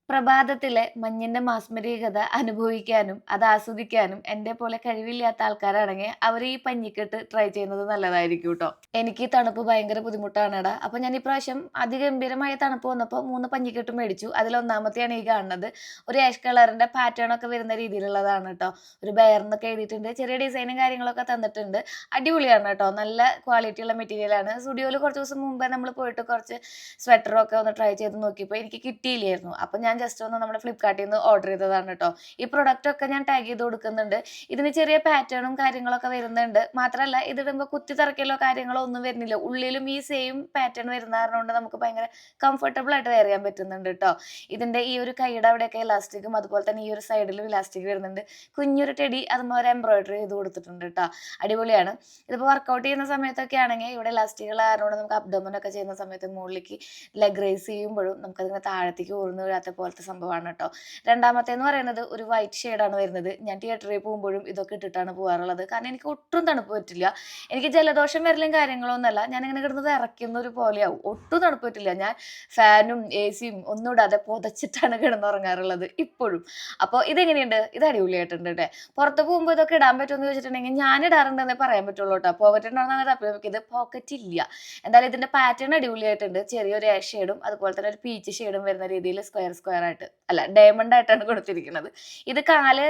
പ്രഭാതത്തിലെ മഞ്ഞിന്റെ മാസ്മരികത അനുഭവിക്കാനും അത് ആസ്വദിക്കാനും എന്റെ പോലെ കഴിവില്ലാത്ത ആൾക്കാരാണെങ്കിൽ അവർ ഈ പഞ്ഞിക്കെട്ട് ട്രൈ ചെയ്യുന്നത് നല്ലതായിരിക്കും ട്ടോ. എനിക്ക് തണുപ്പ് ഭയങ്കര ബുദ്ധിമുട്ടാണെടാ. അപ്പൊ ഞാൻ ഇപ്രാവശ്യം അതിഗംഭീരമായ തണുപ്പ് വന്നപ്പോൾ 3 പഞ്ഞിക്കെട്ട് മേടിച്ചു. അതിലൊന്നാമത്തെയാണ് ഈ കാണുന്നത്. ഒരു ആഷ് കളറിന്റെ പാറ്റേൺ ഒക്കെ വരുന്ന രീതിയിലുള്ളതാണ് ട്ടോ. ഒരു ബെയർന്നൊക്കെ എഴുതിയിട്ടുണ്ട്. ചെറിയ ഡിസൈനും കാര്യങ്ങളൊക്കെ തന്നിട്ടുണ്ട്. അടിപൊളിയാണ് ട്ടോ. നല്ല ക്വാളിറ്റി ഉള്ള മെറ്റീരിയൽ ആണ്. സ്റ്റുഡിയോയിൽ കുറച്ച് ദിവസം മുമ്പേ നമ്മൾ പോയിട്ട് കുറച്ച് സ്വെറ്ററൊക്കെ ഒന്ന് ട്രൈ ചെയ്ത് നോക്കിയപ്പോൾ എനിക്ക് കിട്ടിയില്ലായിരുന്നു. അപ്പൊ ഞാൻ ജസ്റ്റ് ഒന്ന് നമ്മുടെ ഫ്ലിപ്കാർട്ടിൽ നിന്ന് ഓർഡർ ചെയ്തതാണ് കേട്ടോ. ഈ പ്രൊഡക്റ്റ് ഒക്കെ ഞാൻ ടാഗ് ചെയ്ത് കൊടുക്കുന്നുണ്ട്. ഇതിന് ചെറിയ പാറ്റേണും കാര്യങ്ങളൊക്കെ വരുന്നുണ്ട്. മാത്രമല്ല ഇതിടുമ്പോൾ കുത്തി തറക്കലോ കാര്യങ്ങളോ ഒന്നും വരുന്നില്ല. ഉള്ളിലും ഈ സെയിം പാറ്റേൺ വരുന്ന കാരണം കൊണ്ട് നമുക്ക് ഭയങ്കര കംഫർട്ടബിൾ ആയിട്ട് വെയർ ചെയ്യാൻ പറ്റുന്നുണ്ട് കേട്ടോ. ഇതിന്റെ ഈ ഒരു കൈയുടെ അവിടെയൊക്കെ ഇലാസ്റ്റിക്കും അതുപോലെ തന്നെ ഈ ഒരു സൈഡിലും ഇലാസ്റ്റിക് വരുന്നുണ്ട്. കുഞ്ഞൊരു ടെഡി അതുപോലെ ഒരു എംബ്രോയിഡറി ചെയ്ത് കൊടുത്തിട്ടുണ്ട് കേട്ടോ. അടിപൊളിയാണ്. ഇതിപ്പോൾ വർക്കൗട്ട് ചെയ്യുന്ന സമയത്തൊക്കെ ആണെങ്കിൽ ഇവിടെ ഇലാസ്റ്റിക്കുകൾ ആയതുകൊണ്ട് നമുക്ക് അബ്ഡോമൻ ഒക്കെ ചെയ്യുന്ന സമയത്ത് മുകളിലേക്ക് ലെഗ് റൈസ് ചെയ്യുമ്പോഴും നമുക്കതിങ്ങനെ താഴത്തേക്ക് ഊർന്ന് വീഴാത്ത പോലത്തെ സംഭവമാണ് കേട്ടോ. രണ്ടാമത്തേന്ന് പറയുന്നത് ഒരു വൈറ്റ് ഷെയ്ഡാണ് വരുന്നത്. ഞാൻ തിയേറ്ററിൽ പോകുമ്പോഴും ഇതൊക്കെ ഇട്ടിട്ടാണ് പോകാറുള്ളത്. കാരണം എനിക്ക് ഒട്ടും തണുപ്പ് പറ്റില്ല. എനിക്ക് ജലദോഷം വരലും കാര്യങ്ങളൊന്നുമല്ല. ഞാനിങ്ങനെ കിടന്നത് വിറയ്ക്കുന്ന ഒരു പോലെയാവും. ഒട്ടും തണുപ്പ് പറ്റില്ല. ഞാൻ ഫാനും എ സിയും ഒന്നും ഇടാതെ പുതച്ചിട്ടാണ് കിടന്നുറങ്ങാറുള്ളത് ഇപ്പോഴും. അപ്പോൾ ഇതെങ്ങനെയുണ്ട്? ഇത് അടിപൊളിയായിട്ടുണ്ട് ട്ടോ. പുറത്ത് പോകുമ്പോൾ ഇതൊക്കെ ഇടാൻ പറ്റുമെന്ന് ചോദിച്ചിട്ടുണ്ടെങ്കിൽ ഞാൻ ഇടാറുണ്ടെന്നേ പറയാൻ പറ്റുള്ളൂ കേട്ടോ. പോക്കറ്റ് ഉണ്ടോയെന്നാണ് തപ്പി നോക്കിയത്. പോക്കറ്റ് ഇല്ല. എന്തായാലും ഇതിന്റെ പാറ്റേൺ അടിപൊളിയായിട്ടുണ്ട്. ചെറിയൊരു ആഷ് ഷെയ്ഡും അതുപോലെ തന്നെ ഒരു പീച്ച് ഷെയ്ഡും വരുന്ന രീതിയിൽ സ്ക്വയർ സ്ക്വയർ ആയിട്ട് അല്ല ഡയമണ്ട് ആയിട്ടാണ് കൊടുത്തിരിക്കുന്നത്. ഇത് കാല്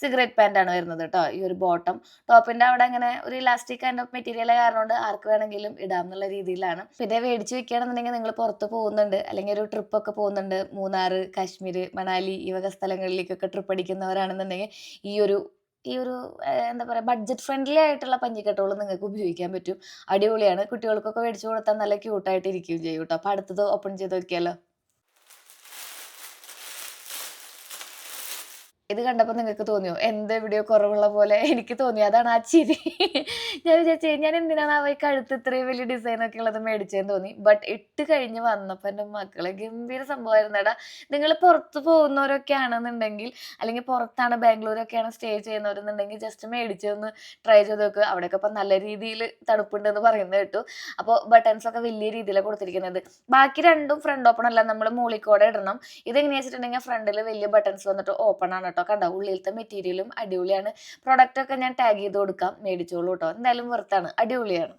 സിഗരറ്റ് പാന്റ് ആണ് വരുന്നത് കേട്ടോ. ഈ ഒരു ബോട്ടം ടോപ്പിന്റെ അവിടെ അങ്ങനെ ഒരു ഇലാസ്റ്റിക് കൈൻഡ് ഓഫ് മെറ്റീരിയൽ കാരണം കൊണ്ട് ആർക്ക് വേണമെങ്കിലും ഇടാം എന്നുള്ള രീതിയിലാണ്. പിന്നെ മേടിച്ച് വെക്കുകയാണെന്നുണ്ടെങ്കിൽ നിങ്ങൾ പുറത്ത് പോകുന്നുണ്ട് അല്ലെങ്കിൽ ഒരു ട്രിപ്പ് ഒക്കെ പോകുന്നുണ്ട്, മൂന്നാർ, കാശ്മീർ, മണാലി ഈ വക സ്ഥലങ്ങളിലേക്കൊക്കെ ട്രിപ്പ് അടിക്കുന്നവരാണെന്നുണ്ടെങ്കിൽ ഈ ഒരു എന്താ പറയുക ബഡ്ജറ്റ് ഫ്രണ്ട്ലി ആയിട്ടുള്ള പഞ്ഞിക്കെട്ടുകൾ നിങ്ങൾക്ക് ഉപയോഗിക്കാൻ പറ്റും. അടിപൊളിയാണ്. കുട്ടികൾക്കൊക്കെ മേടിച്ചു കൊടുത്താൽ നല്ല ക്യൂട്ടായിട്ട് ഇരിക്കുകയും ചെയ്യും കേട്ടോ. അപ്പോൾ അടുത്തത് ഓപ്പൺ ചെയ്ത് നോക്കിയാലോ. ഇത് കണ്ടപ്പോൾ നിങ്ങൾക്ക് തോന്നിയോ എന്ത് എവിടെയോ കുറവുള്ള പോലെ? എനിക്ക് തോന്നി. അതാണ് ആ ചിരി. ഞാൻ വിചാരിച്ചു ഞാൻ എന്തിനാണ് ഈ കഴുത്ത് ഇത്രയും വലിയ ഡിസൈൻ ഒക്കെ ഉള്ളത് മേടിച്ചതെന്ന് തോന്നി. ബട്ട് ഇട്ട് കഴിഞ്ഞ് വന്നപ്പോൾ എൻ്റെ മക്കളെ ഗംഭീര സംഭവമായിരുന്നെടാ. നിങ്ങൾ പുറത്ത് പോകുന്നവരൊക്കെ ആണെന്നുണ്ടെങ്കിൽ അല്ലെങ്കിൽ പുറത്താണ് ബാംഗ്ലൂരൊക്കെയാണ് സ്റ്റേ ചെയ്യുന്നവരെന്നുണ്ടെങ്കിൽ ജസ്റ്റ് മേടിച്ചൊന്ന് ട്രൈ ചെയ്ത് നോക്കുക. അവിടെയൊക്കെ ഇപ്പം നല്ല രീതിയിൽ തണുപ്പുണ്ടെന്ന് പറയുന്നത് കേട്ടു. അപ്പോൾ ബട്ടൺസ് ഒക്കെ വലിയ രീതിയിലാണ് കൊടുത്തിരിക്കുന്നത്. ബാക്കി രണ്ടും ഫ്രണ്ട് ഓപ്പൺ അല്ല, നമ്മൾ മോളിക്കോടെ ഇടണം. ഇതെങ്ങനെയാ വെച്ചിട്ടുണ്ടെങ്കിൽ ഫ്രണ്ടിൽ വലിയ ബട്ടൺസ് വന്നിട്ട് ഓപ്പൺ ആണ് കേട്ടോ. കണ്ടോ ഉള്ളിലത്തെ മെറ്റീരിയലും അടിപൊളിയാണ്. പ്രൊഡക്റ്റ് ഒക്കെ ഞാൻ ടാഗ് ചെയ്ത് കൊടുക്കാം, മേടിച്ചോളൂ കേട്ടോ. എന്തായാലും വെറുത്താണ്, അടിപൊളിയാണ്.